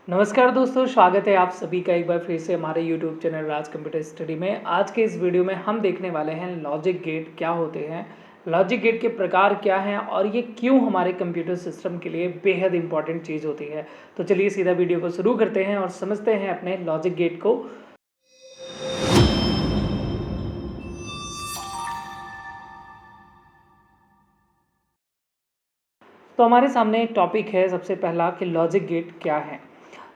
नमस्कार दोस्तों, स्वागत है आप सभी का एक बार फिर से हमारे YouTube चैनल राज कंप्यूटर स्टडी में। आज के इस वीडियो में हम देखने वाले हैं लॉजिक गेट क्या होते हैं, लॉजिक गेट के प्रकार क्या हैं और ये क्यों हमारे कंप्यूटर सिस्टम के लिए बेहद इंपॉर्टेंट चीज़ होती है। तो चलिए सीधा वीडियो को शुरू करते हैं और समझते हैं अपने लॉजिक गेट को। तो हमारे सामने एक टॉपिक है सबसे पहला कि लॉजिक गेट क्या है।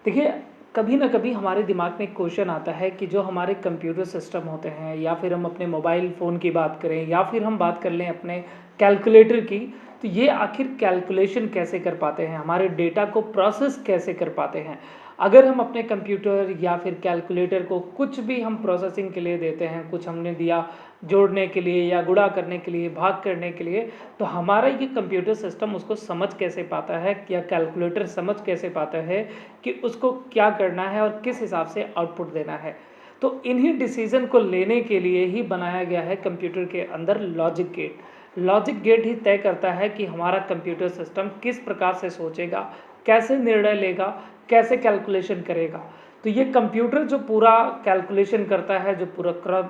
देखिए, कभी ना कभी हमारे दिमाग में एक क्वेश्चन आता है कि जो हमारे कंप्यूटर सिस्टम होते हैं या फिर हम अपने मोबाइल फ़ोन की बात करें या फिर हम बात कर लें अपने कैलकुलेटर की, तो ये आखिर कैलकुलेशन कैसे कर पाते हैं, हमारे डेटा को प्रोसेस कैसे कर पाते हैं। अगर हम अपने कंप्यूटर या फिर कैलकुलेटर को कुछ भी हम प्रोसेसिंग के लिए देते हैं, कुछ हमने दिया जोड़ने के लिए या गुणा करने के लिए, भाग करने के लिए, तो हमारा ये कंप्यूटर सिस्टम उसको समझ कैसे पाता है या कैलकुलेटर समझ कैसे पाता है कि उसको क्या करना है और किस हिसाब से आउटपुट देना है। तो इन्हीं डिसीजन को लेने के लिए ही बनाया गया है कंप्यूटर के अंदर लॉजिक गेट। लॉजिक गेट ही तय करता है कि हमारा कंप्यूटर सिस्टम किस प्रकार से सोचेगा, कैसे निर्णय लेगा, कैसे कैलकुलेशन करेगा। तो ये कंप्यूटर जो पूरा कैलकुलेशन करता है, जो पूरा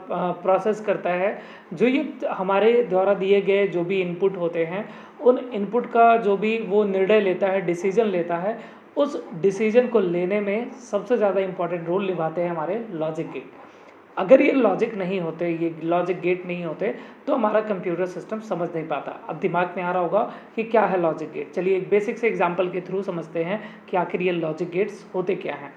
प्रोसेस करता है, जो ये हमारे द्वारा दिए गए जो भी इनपुट होते हैं, उन इनपुट का जो भी वो निर्णय लेता है, डिसीजन लेता है, उस डिसीजन को लेने में सबसे ज़्यादा इंपॉर्टेंट रोल निभाते हैं हमारे लॉजिक गेट। अगर ये लॉजिक नहीं होते, ये लॉजिक गेट नहीं होते, तो हमारा कंप्यूटर सिस्टम समझ नहीं पाता। अब दिमाग में आ रहा होगा कि क्या है लॉजिक गेट। चलिए एक बेसिक से एग्जांपल के थ्रू समझते हैं कि आखिर ये लॉजिक गेट्स होते क्या हैं।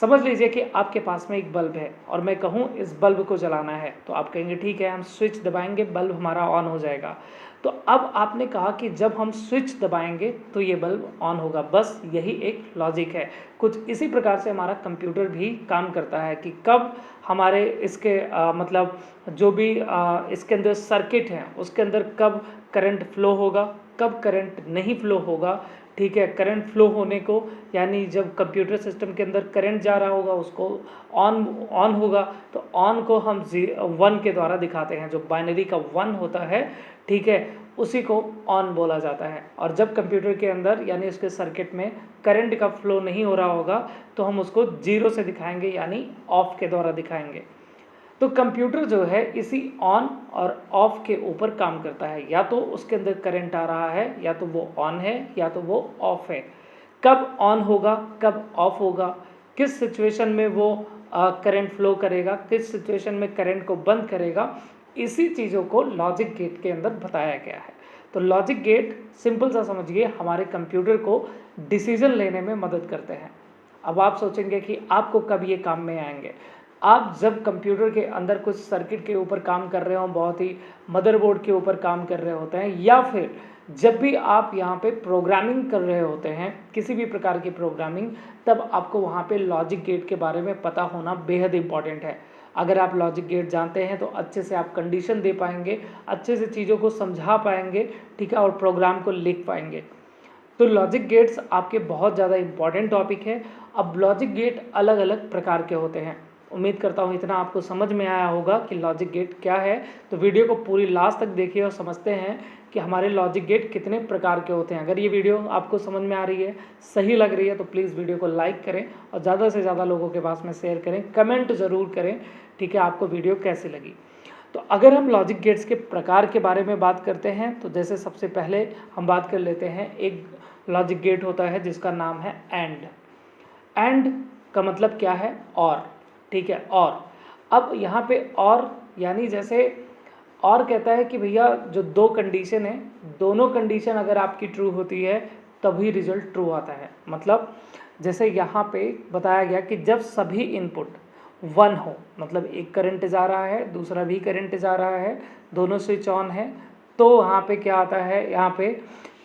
समझ लीजिए कि आपके पास में एक बल्ब है और मैं कहूँ इस बल्ब को जलाना है, तो आप कहेंगे ठीक है, हम स्विच दबाएंगे, बल्ब हमारा ऑन हो जाएगा। तो अब आपने कहा कि जब हम स्विच दबाएंगे तो ये बल्ब ऑन होगा, बस यही एक लॉजिक है। कुछ इसी प्रकार से हमारा कंप्यूटर भी काम करता है कि कब हमारे इसके मतलब जो भी इसके अंदर सर्किट है उसके अंदर कब करंट फ्लो होगा, कब करंट नहीं फ्लो होगा। ठीक है, करंट फ्लो होने को यानी जब कंप्यूटर सिस्टम के अंदर करंट जा रहा होगा उसको ऑन ऑन होगा, तो ऑन को हम 1 के द्वारा दिखाते हैं, जो बाइनरी का 1 होता है, ठीक है, उसी को ऑन बोला जाता है। और जब कंप्यूटर के अंदर यानी उसके सर्किट में करंट का फ्लो नहीं हो रहा होगा तो हम उसको 0 से दिखाएंगे यानी ऑफ के द्वारा दिखाएंगे। तो कंप्यूटर जो है इसी ऑन और ऑफ के ऊपर काम करता है, या तो उसके अंदर करंट आ रहा है या तो वो ऑन है या तो वो ऑफ है। कब ऑन होगा, कब ऑफ होगा, किस सिचुएशन में वो करंट फ्लो करेगा, किस सिचुएशन में करंट को बंद करेगा, इसी चीज़ों को लॉजिक गेट के अंदर बताया गया है। तो लॉजिक गेट सिंपल सा समझिए हमारे कंप्यूटर को डिसीजन लेने में मदद करते हैं। अब आप सोचेंगे कि आपको कब ये काम में आएंगे। आप जब कंप्यूटर के अंदर कुछ सर्किट के ऊपर काम कर रहे हो, बहुत ही मदरबोर्ड के ऊपर काम कर रहे होते हैं, या फिर जब भी आप यहाँ पे प्रोग्रामिंग कर रहे होते हैं, किसी भी प्रकार की प्रोग्रामिंग, तब आपको वहाँ पे लॉजिक गेट के बारे में पता होना बेहद इंपॉर्टेंट है। अगर आप लॉजिक गेट जानते हैं तो अच्छे से आप कंडीशन दे पाएंगे, अच्छे से चीज़ों को समझा पाएंगे, ठीक है, और प्रोग्राम को लिख पाएंगे। तो लॉजिक गेट्स आपके बहुत ज़्यादा इंपॉर्टेंट टॉपिक है। अब लॉजिक गेट अलग अलग प्रकार के होते हैं। उम्मीद करता हूँ इतना आपको समझ में आया होगा कि लॉजिक गेट क्या है। तो वीडियो को पूरी लास्ट तक देखिए और समझते हैं कि हमारे लॉजिक गेट कितने प्रकार के होते हैं। अगर ये वीडियो आपको समझ में आ रही है, सही लग रही है, तो प्लीज़ वीडियो को लाइक करें और ज़्यादा से ज़्यादा लोगों के पास में शेयर करें, कमेंट ज़रूर करें, ठीक है, आपको वीडियो कैसी लगी। तो अगर हम लॉजिक गेट्स के प्रकार के बारे में बात करते हैं तो जैसे सबसे पहले हम बात कर लेते हैं, एक लॉजिक गेट होता है जिसका नाम है एंड। एंड का मतलब क्या है? और, ठीक है, और। अब यहाँ पे और यानी जैसे और कहता है कि भैया जो दो कंडीशन है, दोनों कंडीशन अगर आपकी ट्रू होती है तभी रिजल्ट ट्रू आता है। मतलब जैसे यहाँ पे बताया गया कि जब सभी इनपुट 1 हो, मतलब एक करंट जा रहा है, दूसरा भी करंट जा रहा है, दोनों स्विच ऑन है, तो वहाँ पे क्या आता है, यहाँ पे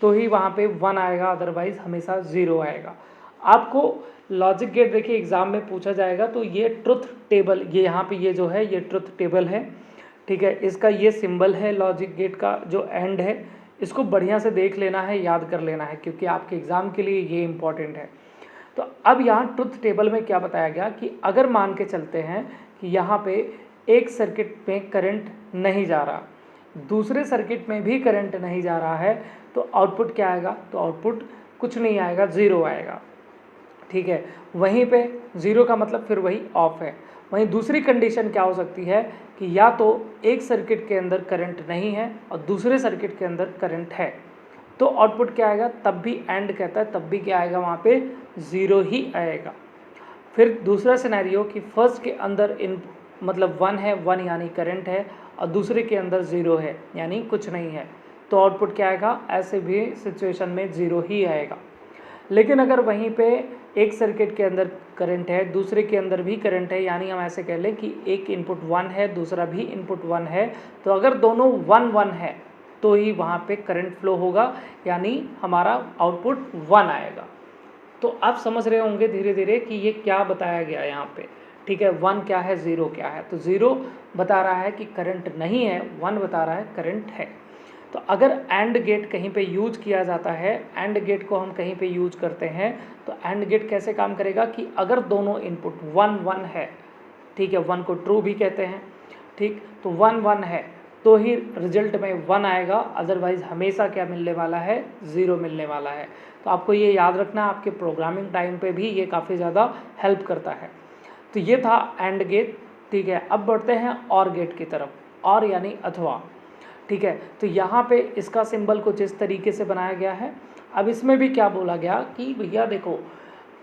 तो ही वहाँ पे 1 आएगा, अदरवाइज हमेशा 0 आएगा। आपको लॉजिक गेट देखिए एग्जाम में पूछा जाएगा, तो ये ट्रुथ टेबल, ये यहाँ पे ये जो है ये ट्रुथ टेबल है, ठीक है, इसका ये सिंबल है लॉजिक गेट का जो एंड है। इसको बढ़िया से देख लेना है, याद कर लेना है, क्योंकि आपके एग्ज़ाम के लिए ये इंपॉर्टेंट है। तो अब यहाँ ट्रुथ टेबल में क्या बताया गया कि अगर मान के चलते हैं कि यहाँ पे एक सर्किट में करंट नहीं जा रहा, दूसरे सर्किट में भी करंट नहीं जा रहा है, तो आउटपुट क्या आएगा? तो आउटपुट कुछ नहीं आएगा, 0 आएगा। ठीक है। वहीं पे 0 का मतलब फिर वही ऑफ है। वहीं दूसरी कंडीशन क्या हो सकती है कि या तो एक सर्किट के अंदर करंट नहीं है और दूसरे सर्किट के अंदर करंट है, तो आउटपुट क्या आएगा, तब भी एंड कहता है, तब भी क्या आएगा वहाँ पे 0 ही आएगा। फिर दूसरा सिनेरियो कि फर्स्ट के अंदर इन मतलब 1 है, 1 यानी करंट है, और दूसरे के अंदर 0 है यानी कुछ नहीं है, तो आउटपुट क्या आएगा, ऐसे भी सिचुएशन में 0 ही आएगा। लेकिन अगर वहीं पे एक सर्किट के अंदर करंट है, दूसरे के अंदर भी करंट है, यानी हम ऐसे कह लें कि एक इनपुट 1 है, दूसरा भी इनपुट 1 है, तो अगर दोनों 1 1 है तो ही वहाँ पे करंट फ्लो होगा, यानी हमारा आउटपुट 1 आएगा। तो आप समझ रहे होंगे धीरे धीरे कि ये क्या बताया गया है यहाँ पे, ठीक है। 1 क्या है, 0 क्या है, तो 0 बता रहा है कि करंट नहीं है, 1 बता रहा है करंट है। तो अगर एंड गेट कहीं पे यूज किया जाता है, एंड गेट को हम कहीं पे यूज करते हैं, तो एंड गेट कैसे काम करेगा कि अगर दोनों इनपुट 1 1 है, ठीक है, 1 को ट्रू भी कहते हैं, ठीक, तो 1 1 है तो ही रिजल्ट में 1 आएगा, अदरवाइज हमेशा क्या मिलने वाला है, 0 मिलने वाला है। तो आपको ये याद रखना, आपके प्रोग्रामिंग टाइम पे भी ये काफ़ी ज़्यादा हेल्प करता है। तो ये था एंड गेट, ठीक है। अब बढ़ते हैं और गेट की तरफ, और यानी अथवा, ठीक है। तो यहाँ पे इसका सिंबल कुछ इस तरीके से बनाया गया है। अब इसमें भी क्या बोला गया कि भैया देखो,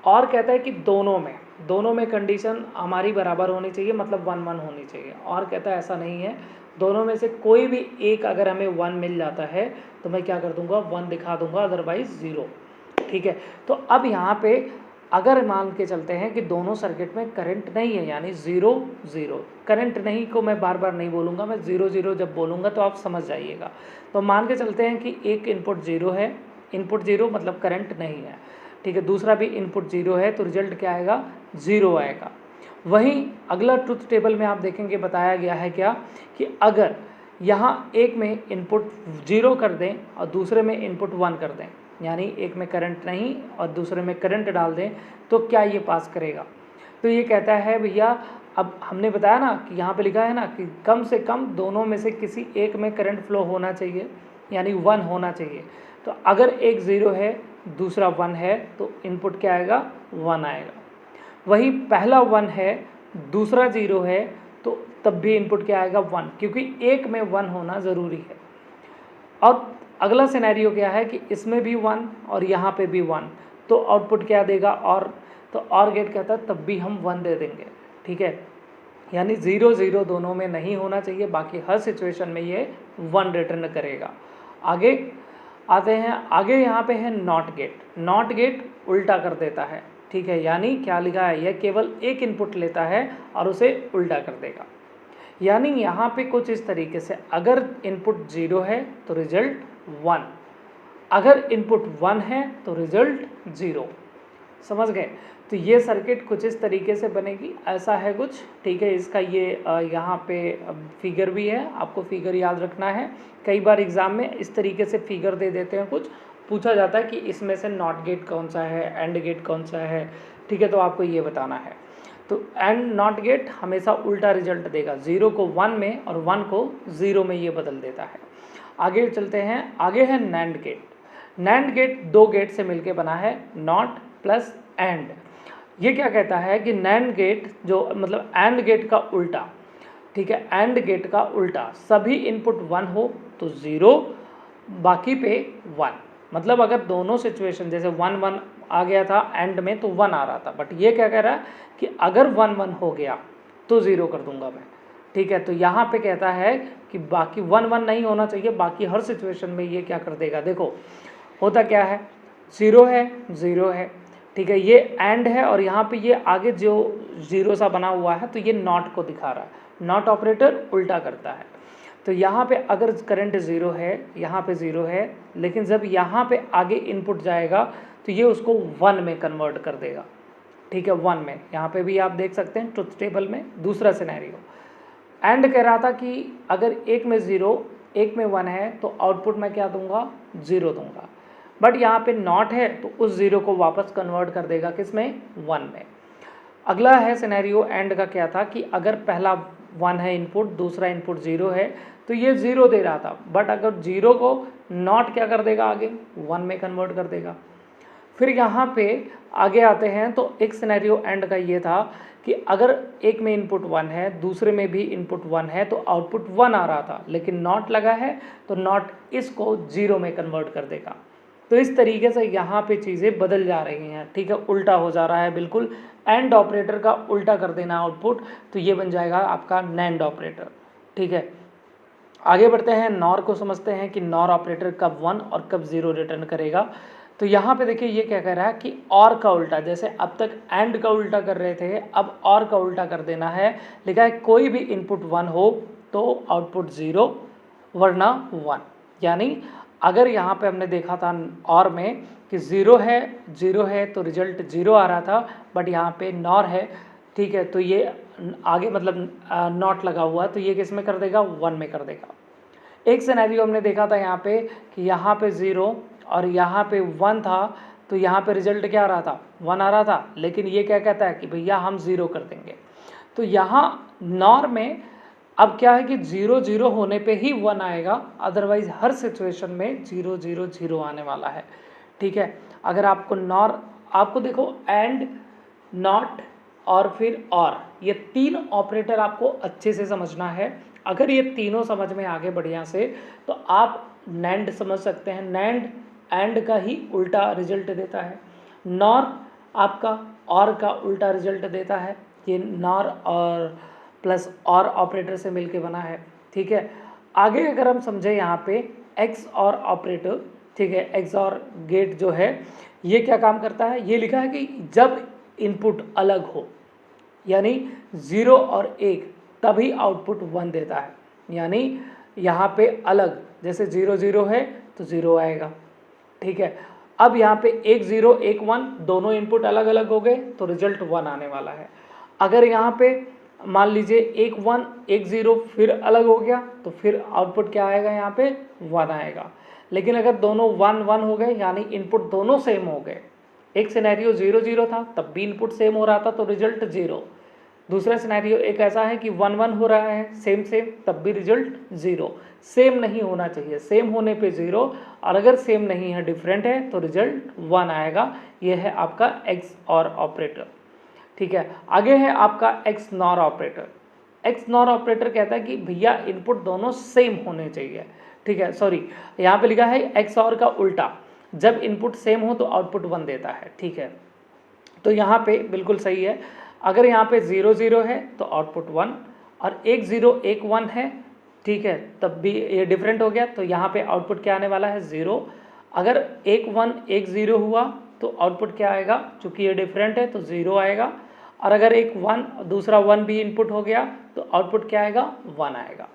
और कहता है कि दोनों में कंडीशन हमारी बराबर होनी चाहिए, मतलब 1 1 होनी चाहिए। और कहता है ऐसा नहीं है, दोनों में से कोई भी एक अगर हमें 1 मिल जाता है तो मैं क्या कर दूंगा, 1 दिखा दूंगा, अदरवाइज 0, ठीक है। तो अब यहाँ पे अगर मान के चलते हैं कि दोनों सर्किट में करंट नहीं है, यानी 0 0, करंट नहीं को मैं बार बार नहीं बोलूँगा, मैं 0 0 जब बोलूँगा तो आप समझ जाइएगा। तो मान के चलते हैं कि एक इनपुट 0 है, इनपुट 0 मतलब करंट नहीं है, ठीक है, दूसरा भी इनपुट 0 है, तो रिजल्ट क्या आएगा, 0 आएगा। वहीं अगला ट्रुथ टेबल में आप देखेंगे बताया गया है क्या कि अगर यहाँ एक में इनपुट 0 कर दें और दूसरे में इनपुट 1 कर दें, यानी एक में करंट नहीं और दूसरे में करंट डाल दें, तो क्या ये पास करेगा। तो ये कहता है भैया, अब हमने बताया ना कि यहाँ पे लिखा है ना कि कम से कम दोनों में से किसी एक में करंट फ्लो होना चाहिए, यानी 1 होना चाहिए। तो अगर एक 0 है दूसरा 1 है तो इनपुट क्या आएगा, 1 आएगा। वही पहला 1 है दूसरा 0 है तो तब भी इनपुट क्या आएगा, 1, क्योंकि एक में 1 होना ज़रूरी है। और अगला सिनेरियो क्या है कि इसमें भी 1 और यहाँ पे भी 1, तो आउटपुट क्या देगा, और तो और गेट कहता है तब भी हम 1 दे देंगे, ठीक है। यानी 0 0 दोनों में नहीं होना चाहिए, बाकी हर सिचुएशन में ये 1 रिटर्न करेगा। आगे आते हैं, आगे यहाँ पे है नॉट गेट। नॉट गेट उल्टा कर देता है, ठीक है, यानी क्या लिखा है, यह केवल एक इनपुट लेता है और उसे उल्टा कर देगा। यानी यहाँ पे कुछ इस तरीके से, अगर इनपुट 0 है तो रिजल्ट 1, अगर इनपुट 1 है तो रिजल्ट 0। समझ गए। तो ये सर्किट कुछ इस तरीके से बनेगी, ऐसा है कुछ, ठीक है। इसका ये यहाँ पे फिगर भी है, आपको फिगर याद रखना है। कई बार एग्ज़ाम में इस तरीके से फिगर दे देते हैं, कुछ पूछा जाता है कि इसमें से नॉट गेट कौन सा है, एंड गेट कौन सा है, ठीक है, तो आपको ये बताना है। तो एंड नॉट गेट हमेशा उल्टा रिजल्ट देगा, 0 को 1 में और 1 को 0 में ये बदल देता है। आगे चलते हैं, आगे है NAND gate. NAND gate 2 gate से मिलके बना है, नॉट प्लस एंड। ये क्या कहता है कि नैंड गेट जो मतलब एंड गेट का उल्टा, ठीक है, एंड गेट का उल्टा, सभी इनपुट 1 हो तो 0, बाकी पे 1। मतलब अगर दोनों सिचुएशन जैसे 1 1 आ गया था एंड में तो 1 आ रहा था, बट ये क्या कह रहा है कि अगर 1 1 हो गया तो 0 कर दूंगा मैं, ठीक है। तो यहाँ पे कहता है कि बाकी 1 1 नहीं होना चाहिए, बाकी हर सिचुएशन में ये क्या कर देगा। देखो होता क्या है, 0 है 0 है, ठीक है, ये एंड है और यहाँ पे ये आगे जो 0 सा बना हुआ है तो ये नॉट को दिखा रहा है, नॉट ऑपरेटर उल्टा करता है। तो यहाँ पे अगर करंट 0 है, यहाँ पे 0 है, लेकिन जब यहाँ पे आगे इनपुट जाएगा तो ये उसको 1 में कन्वर्ट कर देगा, ठीक है, 1 में। यहाँ पे भी आप देख सकते हैं ट्रुथ टेबल में दूसरा सिनेरियो। एंड कह रहा था कि अगर एक में 0 एक में 1 है तो आउटपुट मैं क्या दूंगा, 0 दूंगा, बट यहाँ पे नॉट है तो उस 0 को वापस कन्वर्ट कर देगा किस में, 1 में। अगला है सिनेरियो एंड का, क्या था कि अगर पहला 1 है इनपुट, दूसरा इनपुट 0 है, तो ये 0 दे रहा था, बट अगर 0 को नॉट क्या कर देगा, आगे 1 में कन्वर्ट कर देगा। फिर यहाँ पे आगे आते हैं तो एक सिनेरियो एंड का ये था कि अगर एक में इनपुट 1 है, दूसरे में भी इनपुट 1 है, तो आउटपुट 1 आ रहा था, लेकिन नॉट लगा है तो नॉट इसको 0 में कन्वर्ट कर देगा। तो इस तरीके से यहाँ पे चीज़ें बदल जा रही हैं, ठीक है, उल्टा हो जा रहा है बिल्कुल। एंड ऑपरेटर का उल्टा कर देना आउटपुट, तो ये बन जाएगा आपका नैंड ऑपरेटर, ठीक है। आगे बढ़ते हैं, नॉर को समझते हैं कि नॉर ऑपरेटर कब 1 और कब 0 रिटर्न करेगा। तो यहाँ पे देखिए ये क्या कह रहा है कि और का उल्टा, जैसे अब तक एंड का उल्टा कर रहे थे, अब और का उल्टा कर देना है। लिखा है कोई भी इनपुट 1 हो तो आउटपुट 0 वरना 1। यानी अगर यहाँ पे हमने देखा था और में कि 0 है तो रिजल्ट 0 आ रहा था, बट यहाँ पे नॉर है, ठीक है, तो ये आगे मतलब नॉट लगा हुआ, तो ये किस में कर देगा, 1 में कर देगा। एक सिनेरियो हमने देखा था यहाँ पे कि यहाँ पे 0 और यहाँ पे 1 था, तो यहाँ पे रिजल्ट क्या आ रहा था, 1 आ रहा था, लेकिन ये क्या कहता है कि भैया हम 0 कर देंगे। तो यहाँ नॉर में अब क्या है कि 0 0 होने पे ही 1 आएगा, अदरवाइज हर सिचुएशन में 0 0 0 आने वाला है, ठीक है। अगर आपको नॉर, आपको देखो एंड, नॉट और फिर और, ये 3 ऑपरेटर आपको अच्छे से समझना है। अगर ये तीनों समझ में आगे बढ़िया से, तो आप नैंड समझ सकते हैं। नैंड एंड का ही उल्टा रिजल्ट देता है, नॉर आपका और का उल्टा रिजल्ट देता है। ये नॉर और प्लस और ऑपरेटर से मिलके बना है, ठीक है। आगे अगर हम समझे यहाँ पे एक्स और ऑपरेटर, ठीक है, एक्स और गेट जो है ये क्या काम करता है, ये लिखा है कि जब इनपुट अलग हो, यानी 0 और 1, तभी आउटपुट 1 देता है। यानी यहाँ पे अलग, जैसे 0 0 है तो 0 आएगा, ठीक है। अब यहाँ पे 1 0 1 1 दोनों इनपुट अलग अलग हो गए तो रिजल्ट 1 आने वाला है। अगर यहाँ पे मान लीजिए 1 1 1 0 फिर अलग हो गया, तो फिर आउटपुट क्या आएगा, यहाँ पे 1 आएगा। लेकिन अगर दोनों 1 1 हो गए, यानी इनपुट दोनों सेम हो गए, एक सिनेरियो 0 0 था तब भी इनपुट सेम हो रहा था तो रिजल्ट 0, दूसरा सिनेरियो एक ऐसा है कि 1 1 हो रहा है सेम सेम, तब भी रिजल्ट 0। सेम नहीं होना चाहिए, सेम होने पे 0, और अगर सेम नहीं है, डिफरेंट है, तो रिजल्ट 1 आएगा। यह है आपका एक्स और ऑपरेटर, ठीक है। आगे है आपका x nor operator. X nor operator कहता है कि भैया इनपुट दोनों सेम होने चाहिए, ठीक है। सॉरी, यहाँ पे लिखा है एक्स और का उल्टा, जब इनपुट सेम हो तो आउटपुट 1 देता है, ठीक है। तो यहाँ पे बिल्कुल सही है। अगर यहाँ पे 0 0 है तो आउटपुट 1, और 1 0 1 1 है, ठीक है, तब भी ये डिफरेंट हो गया, तो यहाँ पे आउटपुट क्या आने वाला है, 0। अगर 1 1 1 0 हुआ तो आउटपुट क्या आएगा, चूँकि ये डिफरेंट है तो 0 आएगा। और अगर एक 1 दूसरा 1 भी इनपुट हो गया तो आउटपुट क्या आएगा, 1 आएगा।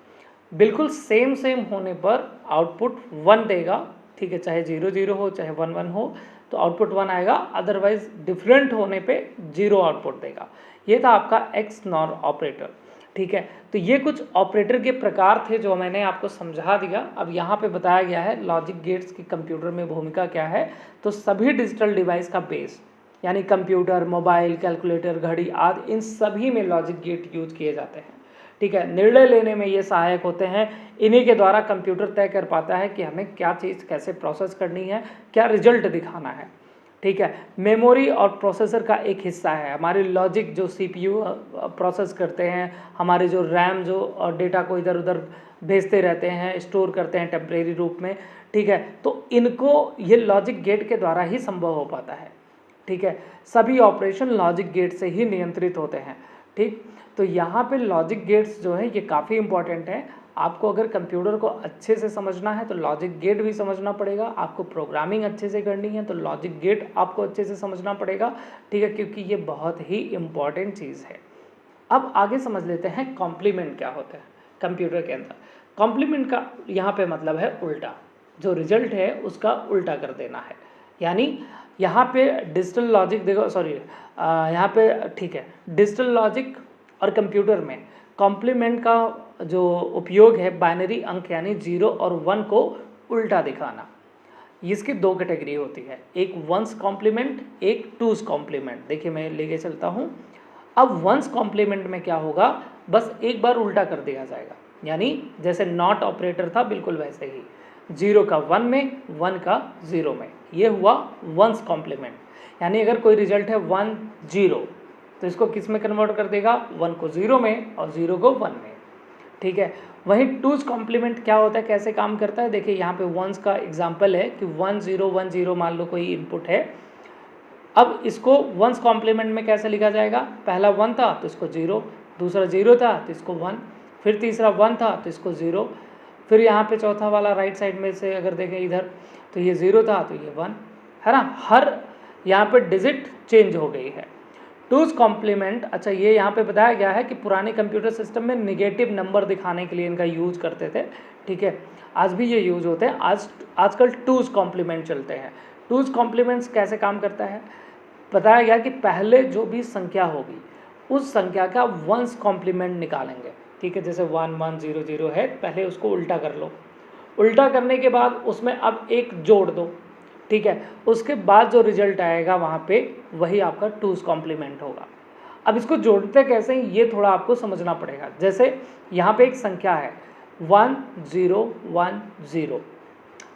बिल्कुल सेम सेम होने पर आउटपुट 1 देगा, ठीक है, चाहे 0 0 हो चाहे 1 1 हो तो आउटपुट 1 आएगा, अदरवाइज डिफरेंट होने पे 0 आउटपुट देगा। ये था आपका एक्स नॉर ऑपरेटर, ठीक है। तो ये कुछ ऑपरेटर के प्रकार थे जो मैंने आपको समझा दिया। अब यहाँ पे बताया गया है लॉजिक गेट्स की कंप्यूटर में भूमिका क्या है। तो सभी डिजिटल डिवाइस का बेस, यानी कंप्यूटर, मोबाइल, कैलकुलेटर, घड़ी आदि, इन सभी में लॉजिक गेट यूज किए जाते हैं, ठीक है। निर्णय लेने में ये सहायक होते हैं। इन्हीं के द्वारा कंप्यूटर तय कर पाता है कि हमें क्या चीज़ कैसे प्रोसेस करनी है, क्या रिजल्ट दिखाना है, ठीक है। मेमोरी और प्रोसेसर का एक हिस्सा है। हमारे लॉजिक जो सीपीयू प्रोसेस करते हैं, हमारे जो रैम जो डेटा को इधर उधर भेजते रहते हैं, स्टोर करते हैं टेम्परेरी रूप में, ठीक है। तो इनको ये लॉजिक गेट के द्वारा ही संभव हो पाता है, ठीक है। सभी ऑपरेशन लॉजिक गेट से ही नियंत्रित होते हैं, ठीक। तो यहाँ पे लॉजिक गेट्स जो है ये काफ़ी इंपॉर्टेंट है। आपको अगर कंप्यूटर को अच्छे से समझना है तो लॉजिक गेट भी समझना पड़ेगा। आपको प्रोग्रामिंग अच्छे से करनी है तो लॉजिक गेट आपको अच्छे से समझना पड़ेगा, ठीक है, क्योंकि ये बहुत ही इम्पॉर्टेंट चीज़ है। अब आगे समझ लेते हैं कॉम्प्लीमेंट क्या होता है कंप्यूटर के अंदर। कॉम्प्लीमेंट का यहाँ पे मतलब है उल्टा, जो रिजल्ट है उसका उल्टा कर देना है। यानी यहाँ पे डिजिटल लॉजिक देखो, सॉरी यहाँ पे, ठीक है, डिजिटल लॉजिक और कंप्यूटर में कॉम्प्लीमेंट का जो उपयोग है, बाइनरी अंक यानी 0 और 1 को उल्टा दिखाना। इसकी 2 कैटेगरी होती है, एक वंस कॉम्प्लीमेंट, एक टूस कॉम्प्लीमेंट। देखिए मैं लेके चलता हूँ। अब वंस कॉम्प्लीमेंट में क्या होगा, बस एक बार उल्टा कर दिया जाएगा, यानी जैसे नॉट ऑपरेटर था बिल्कुल वैसे ही। 0 का 1 में, 1 का 0 में, ये हुआ वंस कॉम्प्लीमेंट। यानी अगर कोई रिजल्ट है 1 0 तो इसको किस में कन्वर्ट कर देगा, 1 को 0 में और 0 को 1 में, ठीक है। वहीं टूज कॉम्प्लीमेंट क्या होता है, कैसे काम करता है, देखिए यहाँ पे वंस का एग्जाम्पल है कि 1 0 1 0 मान लो कोई इनपुट है। अब इसको वंस कॉम्प्लीमेंट में कैसे लिखा जाएगा, पहला 1 था तो इसको 0, दूसरा 0 था तो इसको 1, फिर तीसरा 1 था तो इसको 0, फिर यहाँ पे चौथा वाला राइट साइड में से अगर देखें इधर तो ये 0 था तो ये 1 है ना। हर यहाँ पे डिजिट चेंज हो गई है। टूज कॉम्प्लीमेंट, अच्छा ये यहाँ पे बताया गया है कि पुराने कंप्यूटर सिस्टम में निगेटिव नंबर दिखाने के लिए इनका यूज़ करते थे, ठीक है। आज भी ये यूज़ होते हैं, आजकल टूज कॉम्प्लीमेंट चलते हैं। टूज कॉम्प्लीमेंट्स कैसे काम करता है, बताया गया कि पहले जो भी संख्या होगी उस संख्या का वंस कॉम्प्लीमेंट निकालेंगे, ठीक है। जैसे 1 1 0 0 है, पहले उसको उल्टा कर लो, उल्टा करने के बाद उसमें अब एक जोड़ दो, ठीक है। उसके बाद जो रिजल्ट आएगा वहाँ पे वही आपका टूज कॉम्प्लीमेंट होगा। अब इसको जोड़ते कैसे हैं ये थोड़ा आपको समझना पड़ेगा। जैसे यहाँ पे एक संख्या है 1 0 1 0,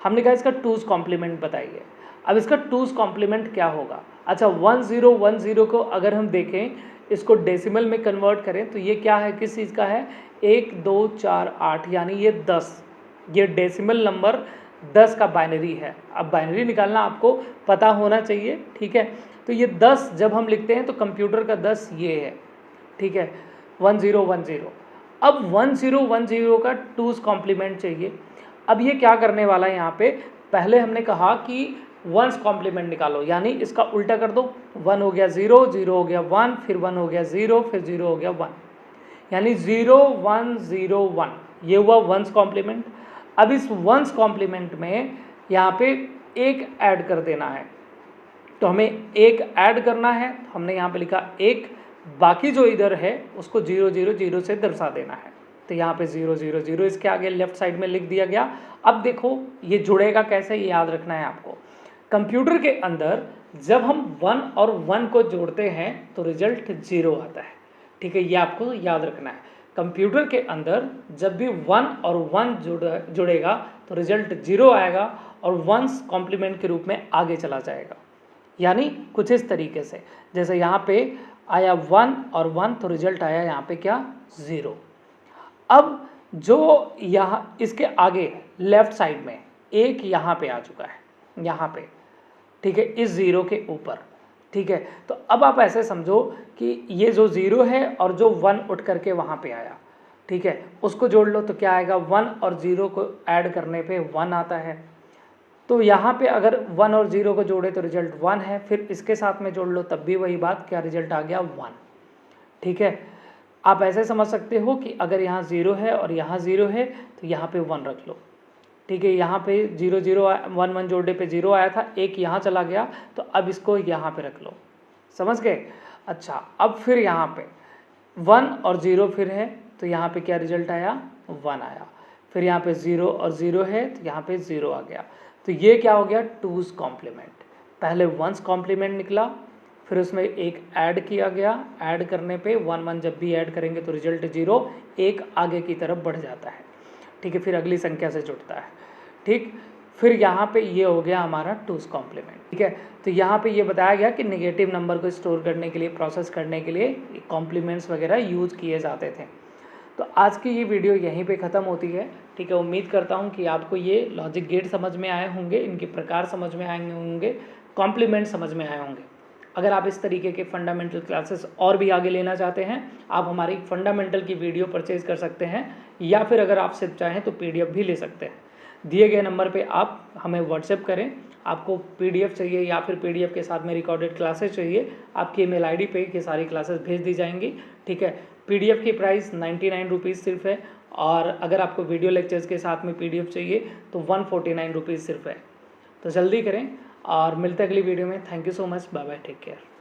हमने कहा इसका टूज कॉम्प्लीमेंट बताइए। अब इसका टूज कॉम्प्लीमेंट क्या होगा, अच्छा 1 0 1 0 को अगर हम देखें, इसको डेसिमल में कन्वर्ट करें तो ये क्या है, किस चीज़ का है, 1 2 4 8, यानी ये 10, ये डेसिमल नंबर 10 का बाइनरी है। अब बाइनरी निकालना आपको पता होना चाहिए, ठीक है। तो ये 10 जब हम लिखते हैं तो कंप्यूटर का 10 ये है, ठीक है, 1 0 1 0। अब 1 0 1 0 का टूज कॉम्प्लीमेंट चाहिए। अब ये क्या करने वाला है, यहाँ पे पहले हमने कहा कि वंस कॉम्प्लीमेंट निकालो, यानी इसका उल्टा कर दो, 1 हो गया 0 0 हो गया 1, फिर 1 हो गया 0, फिर 0 हो गया 1, यानी 0 1 0 1, ये हुआ वंस कॉम्प्लीमेंट। अब इस वंस कॉम्प्लीमेंट में यहाँ पे एक ऐड कर देना है, तो हमें एक ऐड करना है, हमने यहाँ पे लिखा एक, बाकी जो इधर है उसको 0 0 0 से दर्शा देना है, तो यहाँ पे 0 0 0 इसके आगे लेफ्ट साइड में लिख दिया गया। अब देखो ये जुड़ेगा कैसे, ये याद रखना है आपको। कंप्यूटर के अंदर जब हम 1 और 1 को जोड़ते हैं तो रिजल्ट 0 आता है, ठीक है, ये आपको याद रखना है। कंप्यूटर के अंदर जब भी 1 और 1 जुड़ेगा तो रिजल्ट 0 आएगा और वंस कॉम्प्लीमेंट के रूप में आगे चला जाएगा। यानी कुछ इस तरीके से, जैसे यहाँ पे आया 1 और 1 तो रिजल्ट आया यहाँ पे क्या, 0। अब जो यहाँ इसके आगे लेफ्ट साइड में एक यहाँ पे आ चुका है, यहाँ पे, ठीक है, इस 0 के ऊपर, ठीक है। तो अब आप ऐसे समझो कि ये जो 0 है और जो 1 उठ करके वहाँ पे आया, ठीक है, उसको जोड़ लो तो क्या आएगा, 1 और 0 को ऐड करने पे 1 आता है। तो यहाँ पे अगर 1 और 0 को जोड़े तो रिजल्ट 1 है, फिर इसके साथ में जोड़ लो तब भी वही बात, क्या रिजल्ट आ गया, 1, ठीक है। आप ऐसे समझ सकते हो कि अगर यहाँ 0 है और यहाँ 0 है तो यहाँ पे 1 रख लो, ठीक है। यहाँ पे 0 0 1 1 जोड़ने पे 0 आया था, एक यहाँ चला गया, तो अब इसको यहाँ पे रख लो, समझ गए। अच्छा अब फिर यहाँ पे 1 और 0 फिर है तो यहाँ पे क्या रिजल्ट आया, 1 आया, फिर यहाँ पे 0 और 0 है तो यहाँ पे 0 आ गया। तो ये क्या हो गया, टूज कॉम्प्लीमेंट। पहले वंस कॉम्प्लीमेंट निकला, फिर उसमें एक ऐड किया गया, ऐड करने पे 1 1 जब भी ऐड करेंगे तो रिजल्ट 0, एक आगे की तरफ बढ़ जाता है, ठीक है, फिर अगली संख्या से जुड़ता है, ठीक। फिर यहाँ पे ये हो गया हमारा टूज कॉम्प्लीमेंट, ठीक है। तो यहाँ पे ये बताया गया कि नेगेटिव नंबर को स्टोर करने के लिए, प्रोसेस करने के लिए कॉम्प्लीमेंट्स वगैरह यूज़ किए जाते थे। तो आज की ये वीडियो यहीं पे ख़त्म होती है, ठीक है। उम्मीद करता हूँ कि आपको ये लॉजिक गेट समझ में आए होंगे, इनके प्रकार समझ में आए होंगे, कॉम्प्लीमेंट समझ में आए होंगे। अगर आप इस तरीके के फंडामेंटल क्लासेस और भी आगे लेना चाहते हैं, आप हमारी फंडामेंटल की वीडियो परचेज़ कर सकते हैं, या फिर अगर आप सिर्फ चाहें तो PDF भी ले सकते हैं। दिए गए नंबर पे आप हमें व्हाट्सएप करें, आपको PDF चाहिए या फिर PDF के साथ में रिकॉर्डेड क्लासेस चाहिए, आपकी email ID पे ये सारी क्लासेस भेज दी जाएंगी, ठीक है। PDF की प्राइस 99 रुपीज़ सिर्फ है, और अगर आपको वीडियो लेक्चर्स के साथ में PDF चाहिए तो 149 रुपीज़ सिर्फ है। तो जल्दी करें और मिलते हैं अगली वीडियो में। Thank you so much, bye bye, take care.